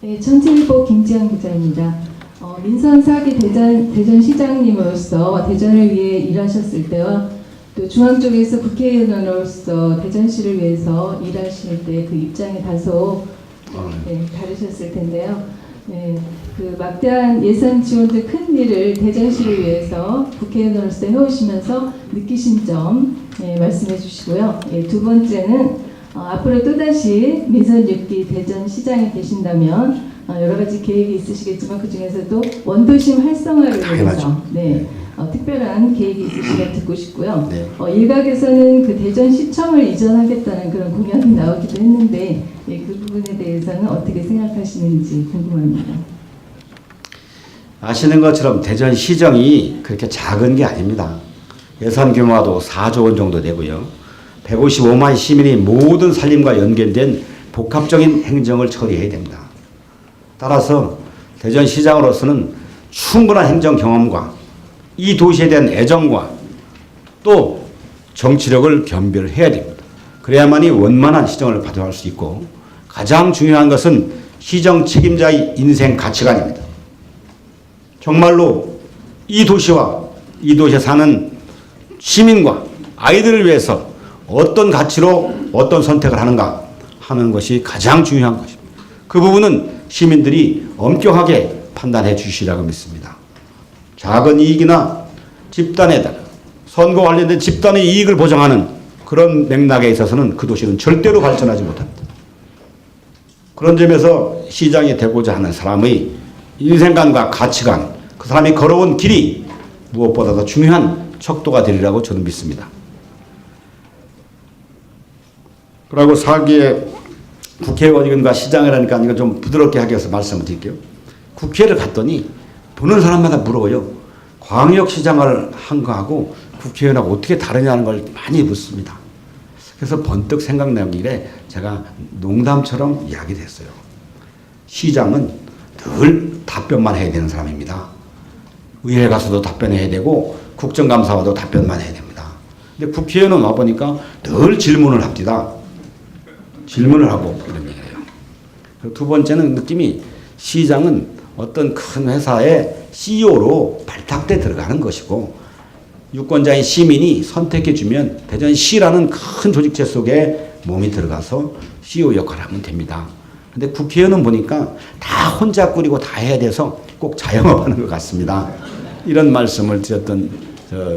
네, 천칠보 김지영 기자입니다. 민선사기 대전시장님으로서 대전을 위해 일하셨을 때와 또 중앙 쪽에서 국회의원으로서 대전시를 위해서 일하실 때 그 입장이 다소 다르셨을 텐데요. 네, 그 막대한 예산 지원 등 큰 일을 대전시를 위해서 국회의원으로서 해오시면서 느끼신 점 말씀해 주시고요. 두 번째는 앞으로 또다시 민선 6기 대전시장에 계신다면 여러 가지 계획이 있으시겠지만 그 중에서도 원도심 활성화를 위해서 특별한 계획이 있으시면 듣고 싶고요. 네. 일각에서는 그 대전시청을 이전하겠다는 그런 공약이 나오기도 했는데 그 부분에 대해서는 어떻게 생각하시는지 궁금합니다. 아시는 것처럼 대전시정이 그렇게 작은 게 아닙니다. 예산 규모도 4조 원 정도 되고요. 155만 시민이 모든 살림과 연결된 복합적인 행정을 처리해야 됩니다. 따라서 대전시장으로서는 충분한 행정 경험과 이 도시에 대한 애정과 또 정치력을 겸비해야 됩니다. 그래야만이 원만한 시정을 발휘할 수 있고 가장 중요한 것은 시정 책임자의 인생 가치관입니다. 정말로 이 도시와 이 도시에 사는 시민과 아이들을 위해서 어떤 가치로 어떤 선택을 하는가 하는 것이 가장 중요한 것입니다. 그 부분은 시민들이 엄격하게 판단해 주시리라고 믿습니다. 작은 이익이나 집단에다가 선거 관련된 집단의 이익을 보장하는 그런 맥락에 있어서는 그 도시는 절대로 발전하지 못합니다. 그런 점에서 시장이 되고자 하는 사람의 인생관과 가치관, 그 사람이 걸어온 길이 무엇보다도 중요한 척도가 되리라고 저는 믿습니다. 그리고 4기의 국회의원과 시장이라니까 이거 좀 부드럽게 하기 위해서 말씀을 드릴게요. 국회를 갔더니 보는 사람마다 물어요. 광역시장을 한 거하고 국회의원하고 어떻게 다르냐는 걸 많이 묻습니다. 그래서 번뜩 생각나는 길에 제가 농담처럼 이야기를 했어요. 시장은 늘 답변만 해야 되는 사람입니다. 의회 가서도 답변해야 되고 국정감사와도 답변만 해야 됩니다. 근데 국회의원은 와보니까 늘 질문을 합니다. 질문을 하고 이런 얘기를 해요. 두 번째는 느낌이 시장은 어떤 큰 회사의 CEO로 발탁돼 들어가는 것이고 유권자인 시민이 선택해주면 대전시라는 큰 조직체 속에 몸이 들어가서 CEO 역할을 하면 됩니다. 근데 국회의원은 보니까 다 혼자 꾸리고 다 해야 돼서 꼭 자영업하는 것 같습니다. 이런 말씀을 드렸던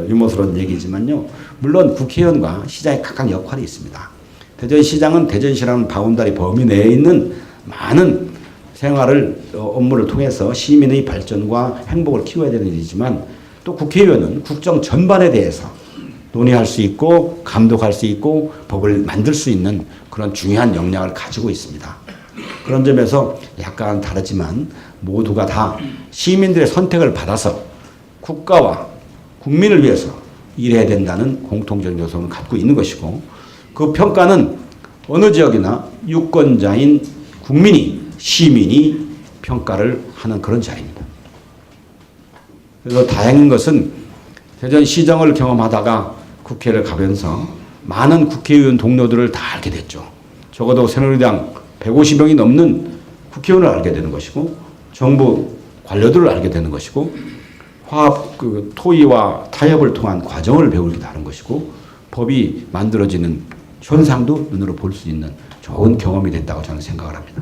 유머스러운 얘기지만요. 물론 국회의원과 시장에 각각 역할이 있습니다. 대전시장은 대전시라는 바운다리 범위 내에 있는 많은 생활을 업무를 통해서 시민의 발전과 행복을 키워야 되는 일이지만 또 국회의원은 국정 전반에 대해서 논의할 수 있고 감독할 수 있고 법을 만들 수 있는 그런 중요한 역량을 가지고 있습니다. 그런 점에서 약간 다르지만 모두가 다 시민들의 선택을 받아서 국가와 국민을 위해서 일해야 된다는 공통적인 요소를 갖고 있는 것이고 그 평가는 어느 지역이나 유권자인 국민이 시민이 평가를 하는 그런 자리입니다. 그래서 다행인 것은 대전시정을 경험하다가 국회를 가면서 많은 국회의원 동료들을 다 알게 됐죠. 적어도 새누리당 150명이 넘는 국회의원을 알게 되는 것이고 정부 관료들을 알게 되는 것이고 토의와 타협을 통한 과정을 배우기도 하는 것이고 법이 만들어지는 현상도 눈으로 볼 수 있는 좋은 경험이 됐다고 저는 생각을 합니다.